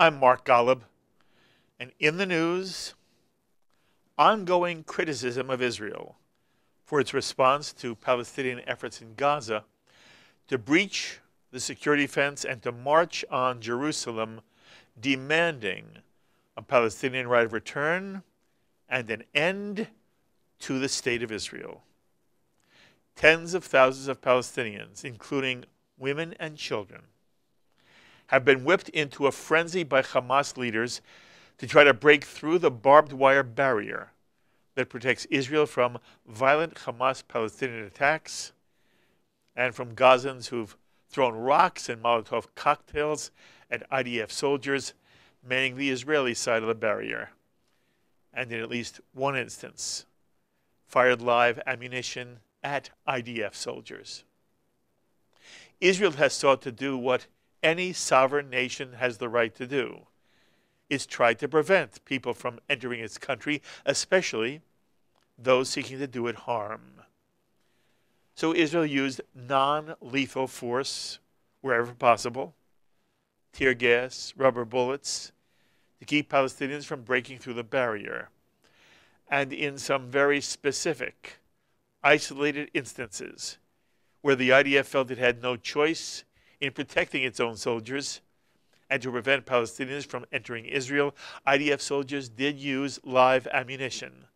I'm Mark Golub, and in the news, ongoing criticism of Israel for its response to Palestinian efforts in Gaza to breach the security fence and to march on Jerusalem, demanding a Palestinian right of return and an end to the State of Israel. Tens of thousands of Palestinians, including women and children, have been whipped into a frenzy by Hamas leaders to try to break through the barbed wire barrier that protects Israel from violent Hamas-Palestinian attacks and from Gazans who've thrown rocks and Molotov cocktails at IDF soldiers manning the Israeli side of the barrier, and in at least one instance, fired live ammunition at IDF soldiers. Israel has sought to do what any sovereign nation has the right to do, is try to prevent people from entering its country, especially those seeking to do it harm. So Israel used non-lethal force wherever possible, tear gas, rubber bullets, to keep Palestinians from breaking through the barrier. And in some very specific, isolated instances, where the IDF felt it had no choice in protecting its own soldiers and to prevent Palestinians from entering Israel, IDF soldiers did use live ammunition.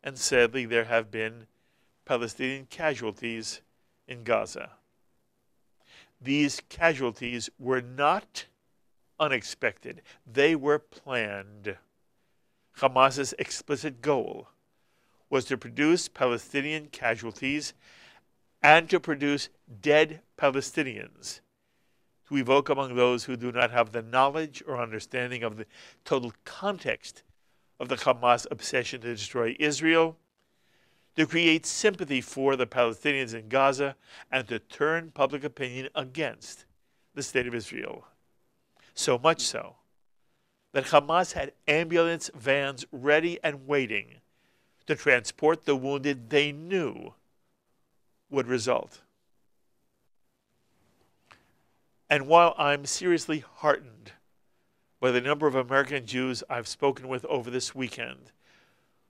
And sadly, there have been Palestinian casualties in Gaza. These casualties were not unexpected. They were planned. Hamas's explicit goal was to produce Palestinian casualties and to produce dead Palestinians, to evoke among those who do not have the knowledge or understanding of the total context of the Hamas obsession to destroy Israel, to create sympathy for the Palestinians in Gaza, and to turn public opinion against the State of Israel. So much so that Hamas had ambulance vans ready and waiting to transport the wounded they knew would result. And while I'm seriously heartened by the number of American Jews I've spoken with over this weekend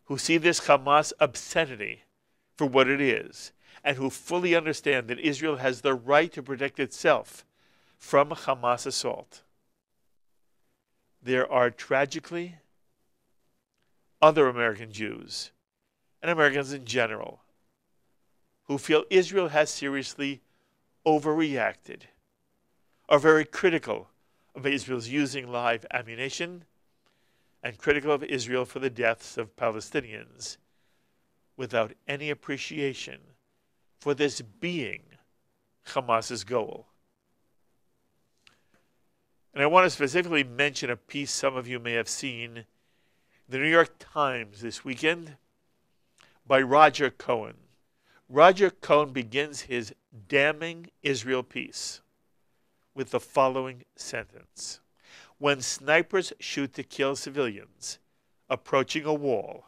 who see this Hamas obscenity for what it is and who fully understand that Israel has the right to protect itself from Hamas assault, there are tragically other American Jews and Americans in general who feel Israel has seriously overreacted, are very critical of Israel's using live ammunition, and critical of Israel for the deaths of Palestinians, without any appreciation for this being Hamas's goal. And I want to specifically mention a piece some of you may have seen in the New York Times this weekend by Roger Cohen. Roger Cohen begins his damning Israel piece with the following sentence: "When snipers shoot to kill civilians approaching a wall,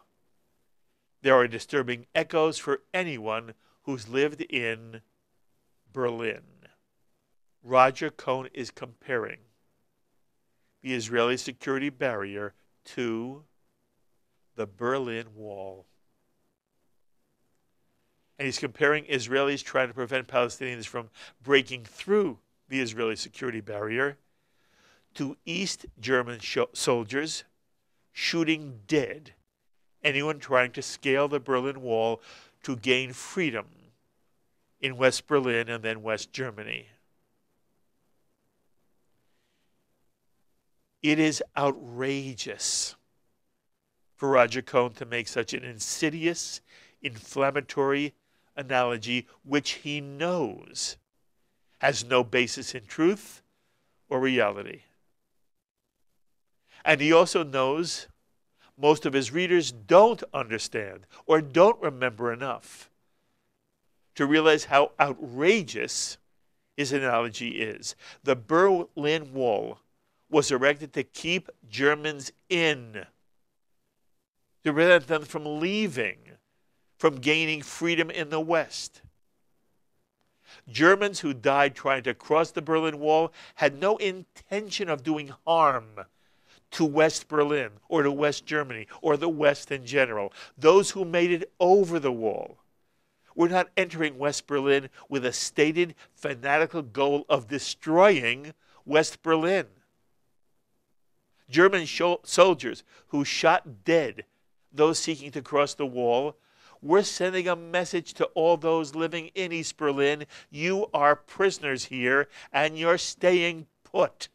there are disturbing echoes for anyone who's lived in Berlin." Roger Cohen is comparing the Israeli security barrier to the Berlin Wall. And he's comparing Israelis trying to prevent Palestinians from breaking through the Israeli security barrier to East German soldiers shooting dead anyone trying to scale the Berlin Wall to gain freedom in West Berlin and then West Germany. It is outrageous for Roger Cohen to make such an insidious, inflammatory analogy, which he knows has no basis in truth or reality. And he also knows most of his readers don't understand or don't remember enough to realize how outrageous his analogy is. The Berlin Wall was erected to keep Germans in, to prevent them from leaving, from gaining freedom in the West. Germans who died trying to cross the Berlin Wall had no intention of doing harm to West Berlin or to West Germany or the West in general. Those who made it over the wall were not entering West Berlin with a stated fanatical goal of destroying West Berlin. German soldiers who shot dead those seeking to cross the wall were sending a message to all those living in East Berlin: you are prisoners here and you're staying put.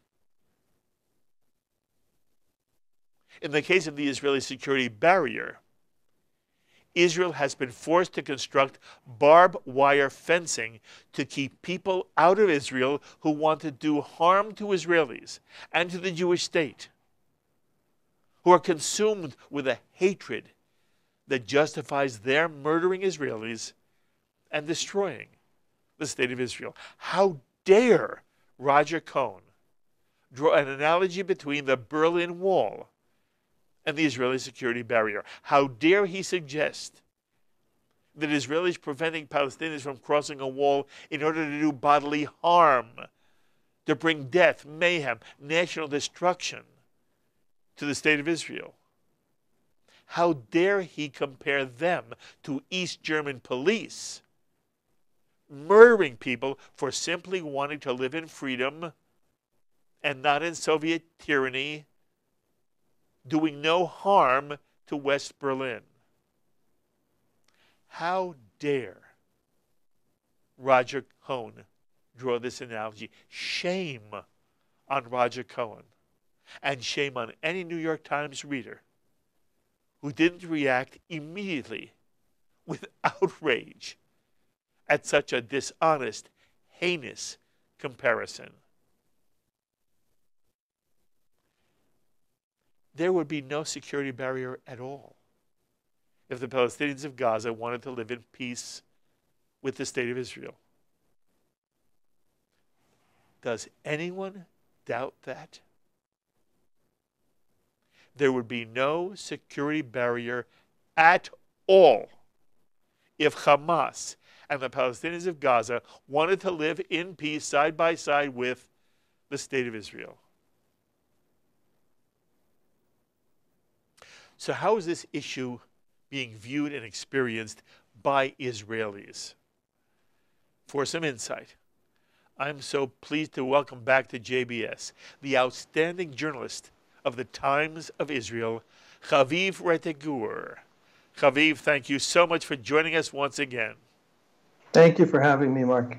In the case of the Israeli security barrier, Israel has been forced to construct barbed wire fencing to keep people out of Israel who want to do harm to Israelis and to the Jewish state, who are consumed with a hatred that justifies their murdering Israelis and destroying the state of Israel. How dare Roger Cohn draw an analogy between the Berlin Wall and the Israeli security barrier? How dare he suggest that Israelis preventing Palestinians from crossing a wall in order to do bodily harm, to bring death, mayhem, national destruction to the state of Israel? How dare he compare them to East German police, murdering people for simply wanting to live in freedom and not in Soviet tyranny, doing no harm to West Berlin? How dare Roger Cohn draw this analogy? Shame on Roger Cohn, and shame on any New York Times reader who didn't react immediately with outrage at such a dishonest, heinous comparison. There would be no security barrier at all if the Palestinians of Gaza wanted to live in peace with the state of Israel. Does anyone doubt that? There would be no security barrier at all if Hamas and the Palestinians of Gaza wanted to live in peace side by side with the state of Israel. So how is this issue being viewed and experienced by Israelis? For some insight, I'm so pleased to welcome back to JBS the outstanding journalist of the Times of Israel, Haviv Rettig Gur. Haviv, thank you so much for joining us once again. Thank you for having me, Mark.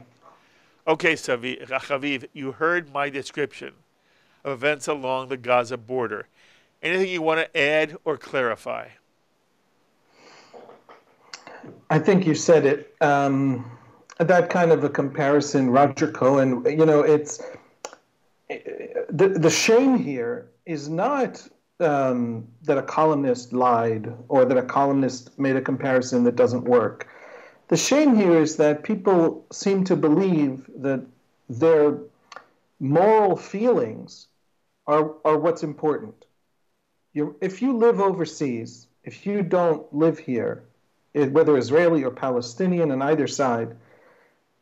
Okay, Haviv, you heard my description of events along the Gaza border. Anything you want to add or clarify? I think you said it. That kind of a comparison, Roger Cohen, it's the shame here is not that a columnist lied or that a columnist made a comparison that doesn't work. The shame here is that people seem to believe that their moral feelings are what's important. If you live overseas, if you don't live here, whether Israeli or Palestinian on either side,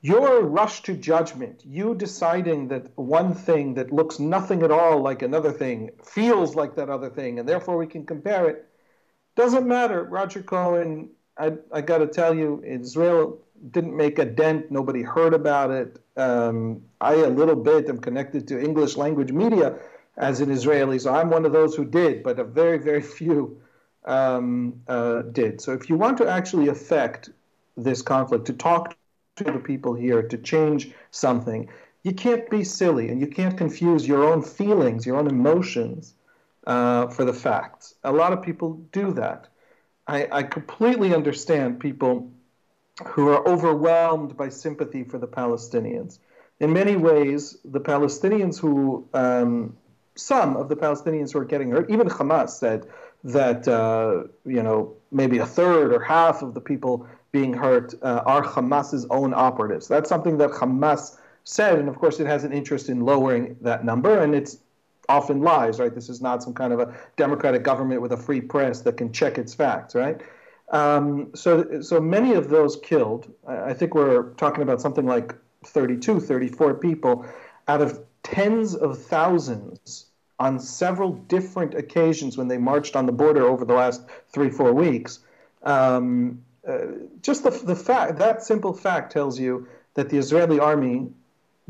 your rush to judgment, you deciding that one thing that looks nothing at all like another thing feels like that other thing, and therefore we can compare it, doesn't matter. Roger Cohen, I got to tell you, Israel didn't make a dent. Nobody heard about it. I, a little bit, am connected to English language media as an Israeli, so I'm one of those who did, but a very, very few did. So if you want to actually affect this conflict, to talk to the people here, to change something, you can't be silly and you can't confuse your own feelings, your own emotions for the facts. A lot of people do that. I completely understand people who are overwhelmed by sympathy for the Palestinians. In many ways, the Palestinians who, some of the Palestinians who are getting hurt, even Hamas said that, maybe a third or half of the people being hurt are Hamas's own operatives. That's something that Hamas said, and of course it has an interest in lowering that number, and it's often lies, right? This is not some kind of a democratic government with a free press that can check its facts, right? So many of those killed, I think we're talking about something like 32, 34 people out of tens of thousands on several different occasions when they marched on the border over the last 3-4 weeks. Just the fact, that simple fact tells you that the Israeli army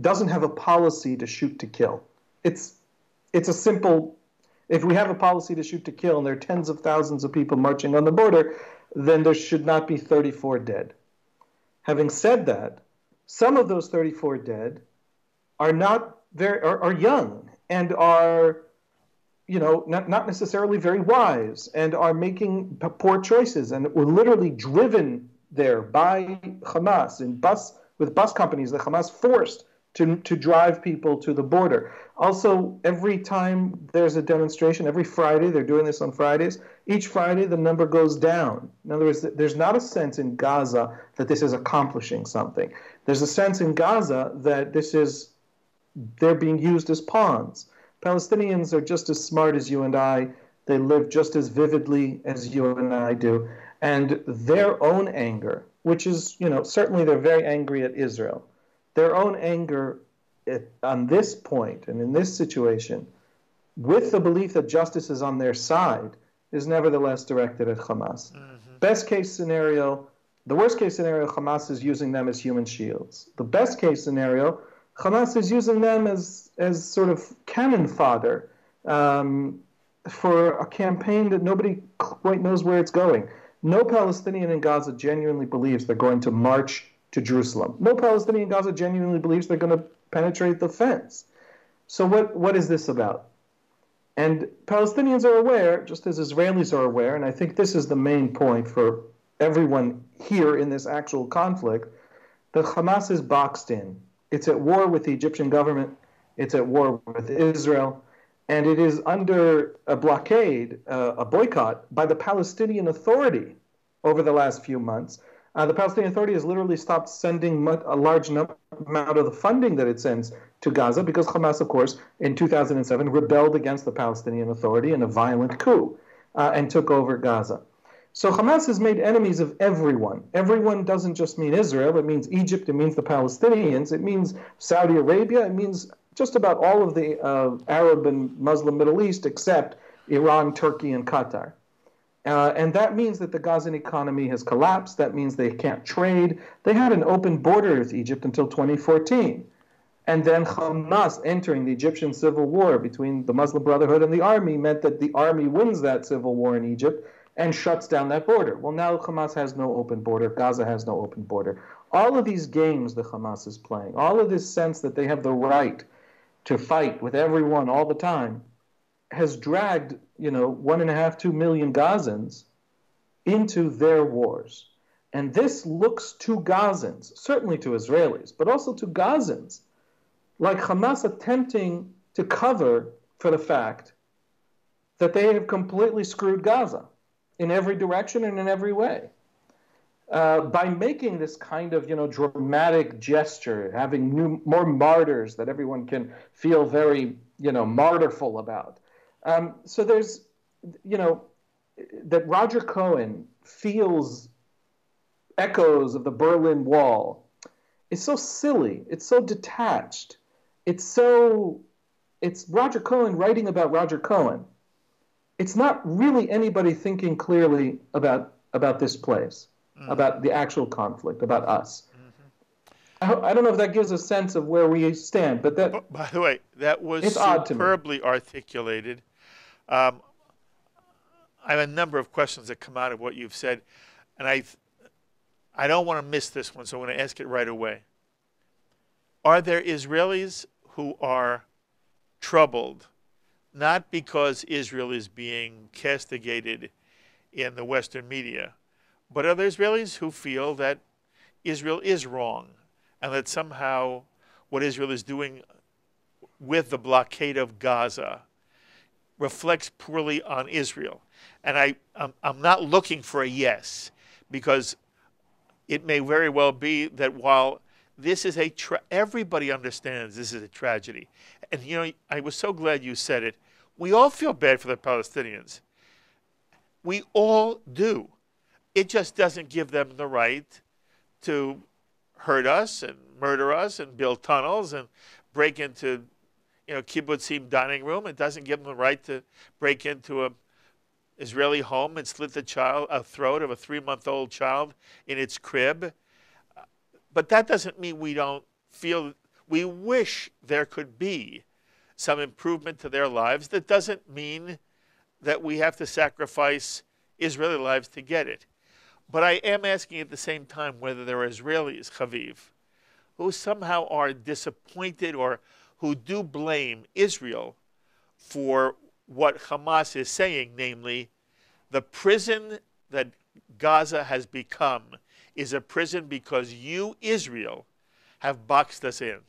doesn't have a policy to shoot to kill. It's a simple, if we have a policy to shoot to kill and there are tens of thousands of people marching on the border, then there should not be 34 dead. Having said that, some of those 34 dead are are young and are, not necessarily very wise and are making poor choices and were literally driven there by Hamas with bus companies that Hamas forced to drive people to the border. Also, every time there's a demonstration, every Friday, they're doing this on Fridays, each Friday the number goes down. In other words, there's not a sense in Gaza that this is accomplishing something. There's a sense in Gaza that they're being used as pawns. Palestinians are just as smart as you and I. They live just as vividly as you and I do. And their own anger, which is, certainly they're very angry at Israel. Their own anger on this point and in this situation, with the belief that justice is on their side, is nevertheless directed at Hamas. Mm-hmm. The worst case scenario, Hamas is using them as human shields. The best case scenario, Hamas is using them as sort of cannon fodder for a campaign that nobody quite knows where it's going. No Palestinian in Gaza genuinely believes they're going to march to Jerusalem. No Palestinian in Gaza genuinely believes they're going to penetrate the fence. So what is this about? And Palestinians are aware, just as Israelis are aware, and I think this is the main point for everyone here in this actual conflict, that Hamas is boxed in. It's at war with the Egyptian government. It's at war with Israel. And it is under a blockade, a boycott, by the Palestinian Authority over the last few months. The Palestinian Authority has literally stopped sending a large amount of the funding that it sends to Gaza because Hamas, of course, in 2007 rebelled against the Palestinian Authority in a violent coup and took over Gaza. So Hamas has made enemies of everyone. Everyone doesn't just mean Israel. It means Egypt. It means the Palestinians. It means Saudi Arabia. It means just about all of the Arab and Muslim Middle East except Iran, Turkey, and Qatar. And that means that the Gazan economy has collapsed. That means they can't trade. They had an open border with Egypt until 2014. And then Hamas entering the Egyptian civil war between the Muslim Brotherhood and the army meant that the army wins that civil war in Egypt and shuts down that border. Well, now Hamas has no open border. Gaza has no open border. All of these games that Hamas is playing, all of this sense that they have the right to fight with everyone all the time, has dragged, 1.5, 2 million Gazans into their wars. And this looks to Gazans, certainly to Israelis, but also to Gazans, like Hamas attempting to cover for the fact that they have completely screwed Gaza in every direction and in every way. By making this kind of, dramatic gesture, having more martyrs that everyone can feel very, martyrful about. So there's, that Roger Cohen feels echoes of the Berlin Wall. It's so silly. It's so detached. It's Roger Cohen writing about Roger Cohen. It's not really anybody thinking clearly about this place, about the actual conflict, about us. I don't know if that gives a sense of where we stand, but that. By the way, that was superbly articulated. I have a number of questions that come out of what you've said, and I don't want to miss this one, so I'm going to ask it right away. Are there Israelis who are troubled, not because Israel is being castigated in the Western media, but are there Israelis who feel that Israel is wrong and that somehow what Israel is doing with the blockade of Gaza reflects poorly on Israel? And I'm not looking for a yes, because it may very well be that while this is everybody understands this is a tragedy. And, I was so glad you said it. We all feel bad for the Palestinians. We all do. It just doesn't give them the right to hurt us and murder us and build tunnels and break into, kibbutzim dining room. It doesn't give them the right to break into a Israeli home and slit the throat of a 3-month-old child in its crib. But that doesn't mean we don't feel, we wish there could be some improvement to their lives. That doesn't mean that we have to sacrifice Israeli lives to get it. But I am asking at the same time whether there are Israelis, Haviv, who somehow are disappointed or who do blame Israel for what Hamas is saying, namely, the prison that Gaza has become is a prison because you, Israel, have boxed us in.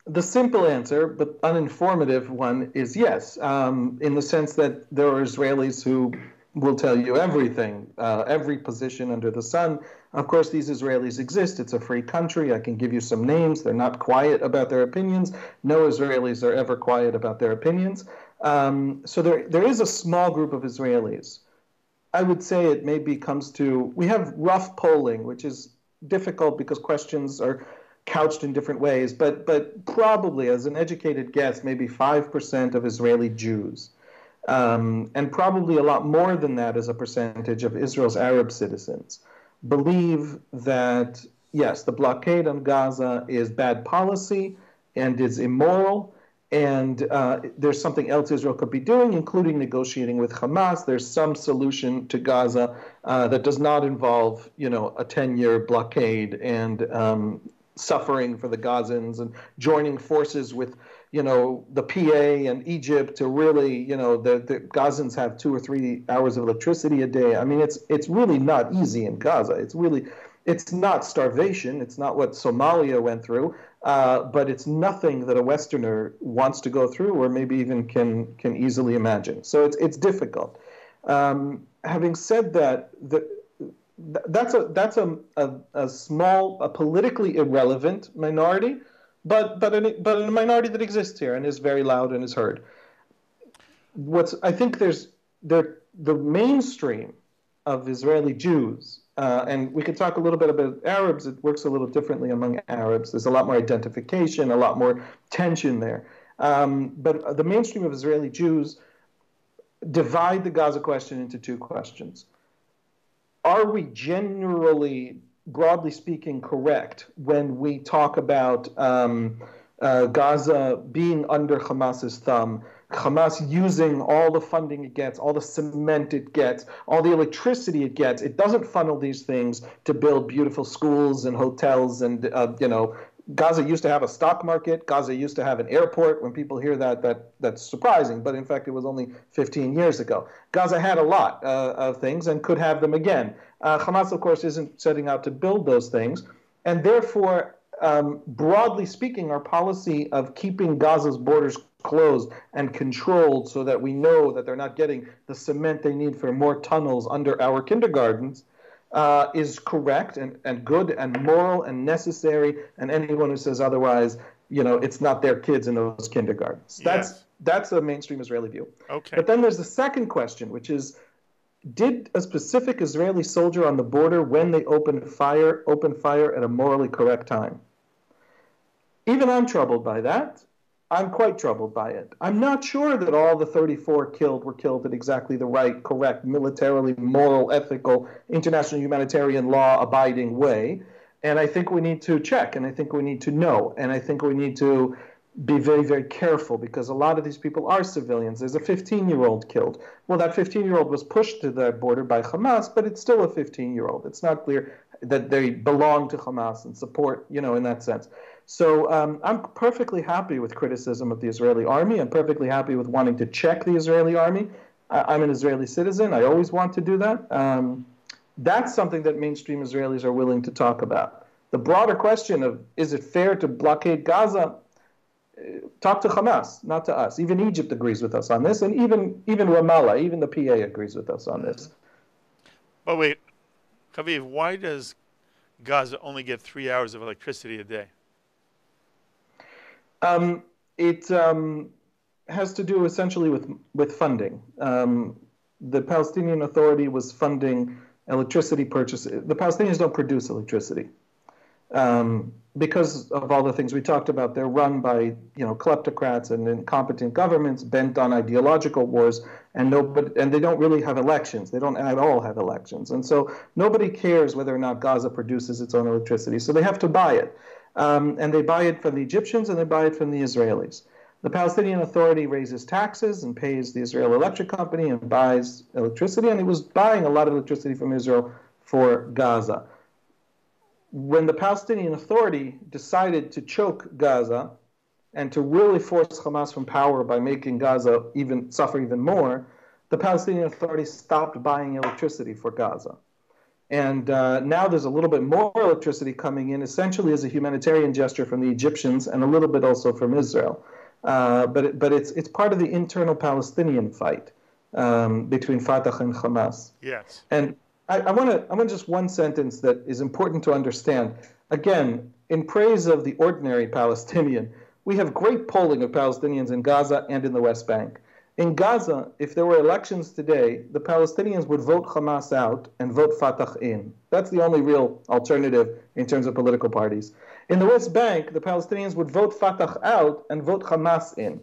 The simple answer, but uninformative one, is yes, in the sense that there are Israelis who will tell you everything, every position under the sun. Of course, these Israelis exist. It's a free country. I can give you some names. They're not quiet about their opinions. No Israelis are ever quiet about their opinions. So there is a small group of Israelis. I would say it maybe comes to, we have rough polling, which is difficult because questions are couched in different ways, but probably, as an educated guess, maybe 5% of Israeli Jews. And probably a lot more than that as a percentage of Israel's Arab citizens believe that, yes, the blockade on Gaza is bad policy and is immoral, and there's something else Israel could be doing, including negotiating with Hamas. There's some solution to Gaza that does not involve, a 10-year blockade and suffering for the Gazans and joining forces with, the PA and Egypt to really, the Gazans have 2 or 3 hours of electricity a day. I mean, it's really not easy in Gaza. It's not starvation. It's not what Somalia went through, but it's nothing that a Westerner wants to go through or maybe even can easily imagine. So it's difficult. Having said that, that's a small, a politically irrelevant minority, but a minority that exists here and is very loud and is heard. I think the mainstream of Israeli Jews, and we could talk a little bit about Arabs. It works a little differently among Arabs. There's a lot more identification, a lot more tension there. But the mainstream of Israeli Jews divide the Gaza question into 2 questions. Are we generally, broadly speaking, correct when we talk about Gaza being under Hamas's thumb, Hamas using all the funding it gets, all the cement it gets, all the electricity it gets? It doesn't funnel these things to build beautiful schools and hotels and, Gaza used to have a stock market. Gaza used to have an airport. When people hear that's surprising, but in fact, it was only 15 years ago. Gaza had a lot of things and could have them again. Hamas, of course, isn't setting out to build those things. And therefore, broadly speaking, our policy of keeping Gaza's borders closed and controlled so that we know that they're not getting the cement they need for more tunnels under our kindergartens is correct and good and moral and necessary, and anyone who says otherwise, it's not their kids in those kindergartens. Yes. That's a mainstream Israeli view. Okay. But then there's the second question, which is, did a specific Israeli soldier on the border, when they open fire at a morally correct time? Even I'm troubled by that. I'm quite troubled by it. I'm not sure that all the 34 killed were killed at exactly the right, correct, militarily, moral, ethical, international humanitarian law abiding way. And I think we need to check, and I think we need to know, and I think we need to be very, very careful, because a lot of these people are civilians. There's a 15-year-old killed. Well, that 15-year-old was pushed to the border by Hamas, but it's still a 15-year-old. It's not clear that they belong to Hamas and support, in that sense. So I'm perfectly happy with criticism of the Israeli army. I'm perfectly happy with wanting to check the Israeli army. I'm an Israeli citizen. I always want to do that. That's something that mainstream Israelis are willing to talk about. The broader question of, is it fair to blockade Gaza? Talk to Hamas, not to us. Even Egypt agrees with us on this, and even Ramallah, even the PA agrees with us on this. But wait, Haviv, why does Gaza only get 3 hours of electricity a day? It has to do essentially with funding. The Palestinian Authority was funding electricity purchases. The Palestinians don't produce electricity. Because of all the things we talked about. They're run by kleptocrats and incompetent governments bent on ideological wars, and they don't really have elections. They don't at all have elections, and so nobody cares whether or not Gaza produces its own electricity. So they have to buy it, and they buy it from the Egyptians and they buy it from the Israelis. The Palestinian Authority raises taxes and pays the Israel Electric Company and buys electricity, and it was buying a lot of electricity from Israel for Gaza. When the Palestinian Authority decided to choke Gaza and to really force Hamas from power by making Gaza suffer even more, the Palestinian Authority stopped buying electricity for Gaza. And now there's a little bit more electricity coming in, essentially as a humanitarian gesture from the Egyptians and a little bit also from Israel. But it's part of the internal Palestinian fight between Fatah and Hamas. Yes. And I want just one sentence that is important to understand. Again, in praise of the ordinary Palestinian, we have great polling of Palestinians in Gaza and in the West Bank. In Gaza, if there were elections today, the Palestinians would vote Hamas out and vote Fatah in. That's the only real alternative in terms of political parties. In the West Bank, the Palestinians would vote Fatah out and vote Hamas in,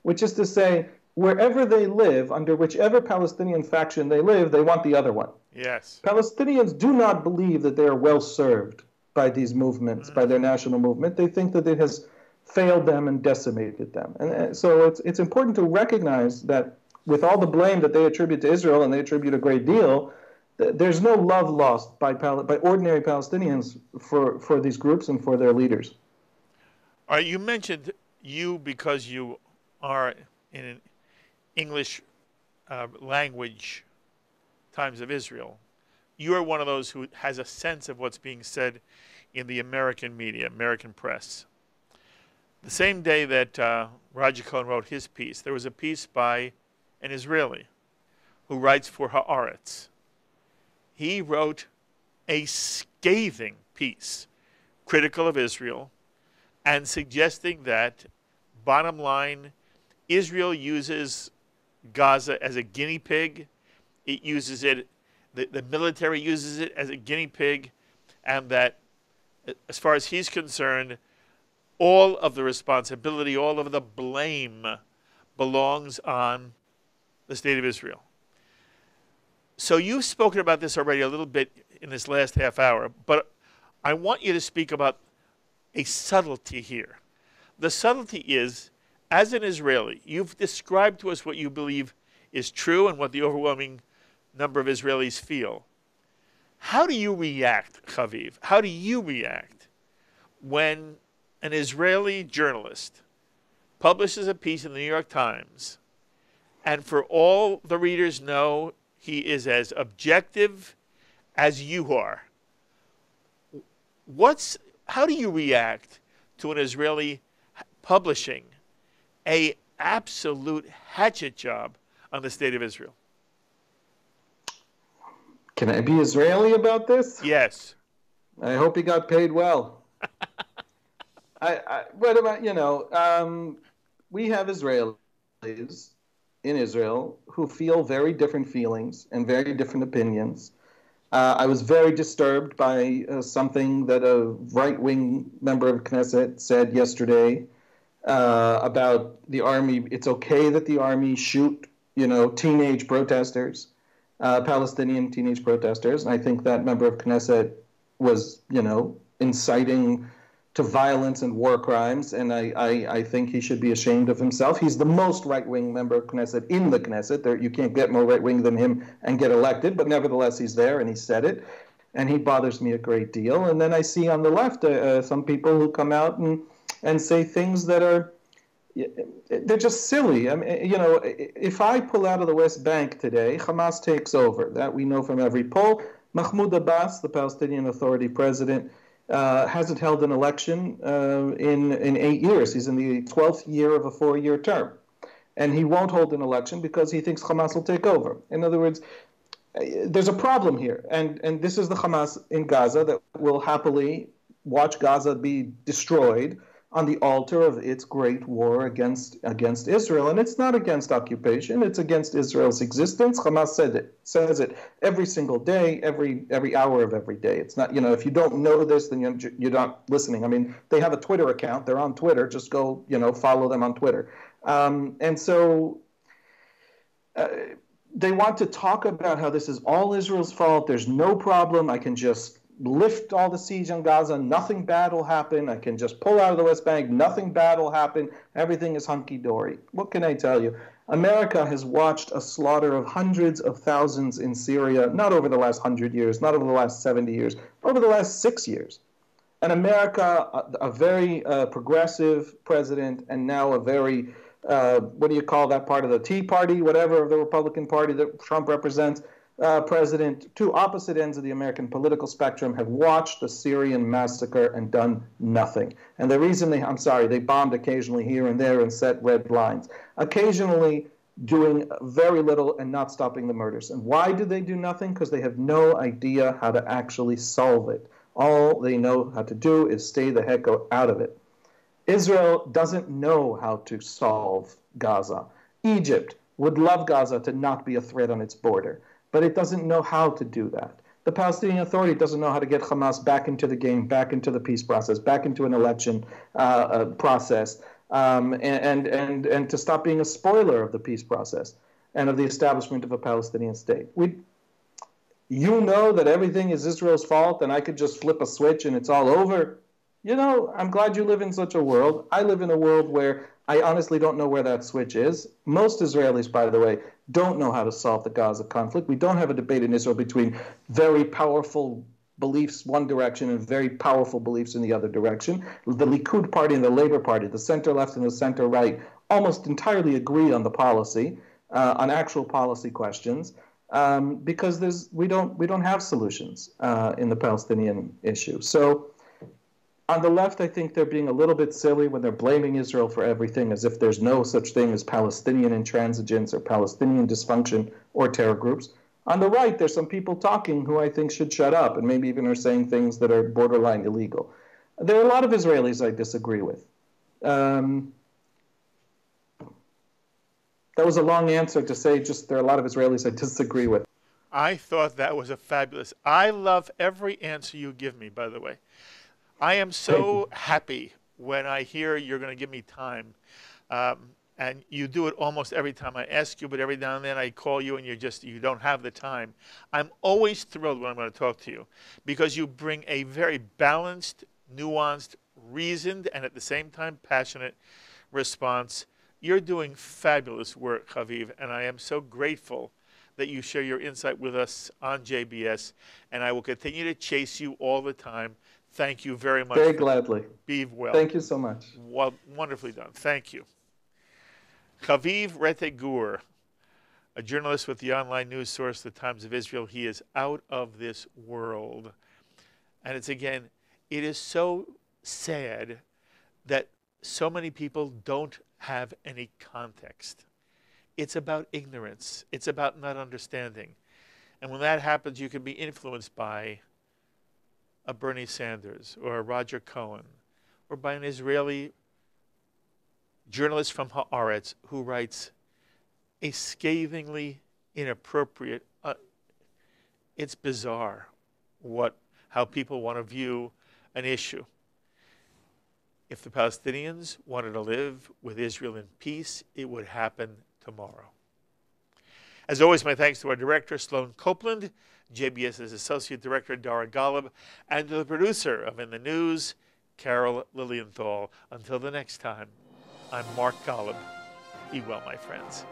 which is to say, wherever they live, under whichever Palestinian faction they live, they want the other one. Yes. Palestinians do not believe that they are well served by these movements, by their national movement. They think that it has failed them and decimated them. And so it's important to recognize that with all the blame that they attribute to Israel, and they attribute a great deal, there's no love lost by ordinary Palestinians for these groups and for their leaders. All right, you mentioned because you are in an English language Times of Israel. You are one of those who has a sense of what's being said in the American media, American press. The same day that Roger Cohen wrote his piece, there was a piece by an Israeli who writes for Haaretz. He wrote a scathing piece critical of Israel and suggesting that, bottom line, Israel uses Gaza as a guinea pig. It uses it, the military uses it as a guinea pig, and that, as far as he's concerned, all of the responsibility, all of the blame belongs on the state of Israel. So you've spoken about this already a little bit in this last half hour, but I want you to speak about a subtlety here. The subtlety is, as an Israeli, you've described to us what you believe is true and what the overwhelming number of Israelis feel. How do you react, Haviv? How do you react when an Israeli journalist publishes a piece in the New York Times, and for all the readers know, he is as objective as you are? How do you react to an Israeli publishing an absolute hatchet job on the state of Israel? Can I be Israeli about this? Yes. I hope he got paid well. What about, we have Israelis in Israel who feel very different feelings and very different opinions. I was very disturbed by something that a right-wing member of Knesset said yesterday about the army. It's okay that the army shoot, teenage protesters, Palestinian teenage protesters. And I think that member of Knesset was, inciting to violence and war crimes, and I think he should be ashamed of himself. He's the most right-wing member of Knesset in the Knesset. You can't get more right-wing than him and get elected, but nevertheless he's there, and he said it, and he bothers me a great deal. And then I see on the left some people who come out and say things that are, they're just silly. I mean, if I pull out of the West Bank today, Hamas takes over. That we know from every poll. Mahmoud Abbas, the Palestinian Authority president, hasn't held an election in 8 years. He's in the 12th year of a 4-year term. And he won't hold an election because he thinks Hamas will take over. In other words, there's a problem here. And this is the Hamas in Gaza that will happily watch Gaza be destroyed on the altar of its great war against Israel. And it's not against occupation, it's against Israel's existence. Hamas says it every single day, every hour of every day. It's not, if you don't know this, then you're not listening. I mean, they have a Twitter account, they're on Twitter, just go, follow them on Twitter. And so they want to talk about how this is all Israel's fault. There's no problem. I can just lift all the siege on Gaza. Nothing bad will happen. I can just pull out of the West Bank. Nothing bad will happen. Everything is hunky-dory. What can I tell you? America has watched a slaughter of hundreds of thousands in Syria, not over the last 100 years, not over the last 70 years, over the last 6 years. And America, a very progressive president, and now a very what do you call that part of the Tea Party, whatever, of the Republican Party that Trump represents, president, two opposite ends of the American political spectrum, have watched the Syrian massacre and done nothing. And the reason they bombed occasionally here and there and set red lines, occasionally doing very little and not stopping the murders. And why do they do nothing? Because they have no idea how to actually solve it. All they know how to do is stay the heck out of it. Israel doesn't know how to solve Gaza. Egypt would love Gaza to not be a threat on its border, but it doesn't know how to do that. The Palestinian Authority doesn't know how to get Hamas back into the game, back into the peace process, back into an election process, and to stop being a spoiler of the peace process and of the establishment of a Palestinian state. You know that everything is Israel's fault and I could just flip a switch and it's all over. I'm glad you live in such a world. I live in a world where I honestly don't know where that switch is. Most Israelis, by the way, don't know how to solve the Gaza conflict. We don't have a debate in Israel between very powerful beliefs one direction and very powerful beliefs in the other direction. The Likud party and the Labour Party, the center left and the center right, almost entirely agree on the policy, on actual policy questions, because we don't have solutions in the Palestinian issue. So on the left, I think they're being a little bit silly when they're blaming Israel for everything, as if there's no such thing as Palestinian intransigence or Palestinian dysfunction or terror groups. On the right, there's some people talking who I think should shut up and maybe even are saying things that are borderline illegal. There are a lot of Israelis I disagree with. That was a long answer to say just there are a lot of Israelis I disagree with. I thought that was a fabulous. I love every answer you give me, by the way. I am so happy when I hear you're going to give me time. And you do it almost every time I ask you, but every now and then I call you and you don't have the time. I'm always thrilled when I'm going to talk to you because you bring a very balanced, nuanced, reasoned, and at the same time passionate response. You're doing fabulous work, Haviv, and I am so grateful that you share your insight with us on JBS, and I will continue to chase you all the time. Thank you very much. Very gladly. Be well. Thank you so much. Well, wonderfully done. Thank you. Haviv Rettig Gur, a journalist with the online news source, The Times of Israel. He is out of this world. And it is so sad that so many people don't have any context. It's about ignorance. It's about not understanding. And when that happens, you can be influenced by a Bernie Sanders or a Roger Cohen or by an Israeli journalist from Haaretz who writes a scathingly inappropriate, it's bizarre how people want to view an issue. If the Palestinians wanted to live with Israel in peace, it would happen tomorrow. As always, my thanks to our director, Sloan Copeland, JBS's Associate Director, Dara Golub, and to the producer of In the News, Carol Lilienthal. Until the next time, I'm Mark Golub. Be well, my friends.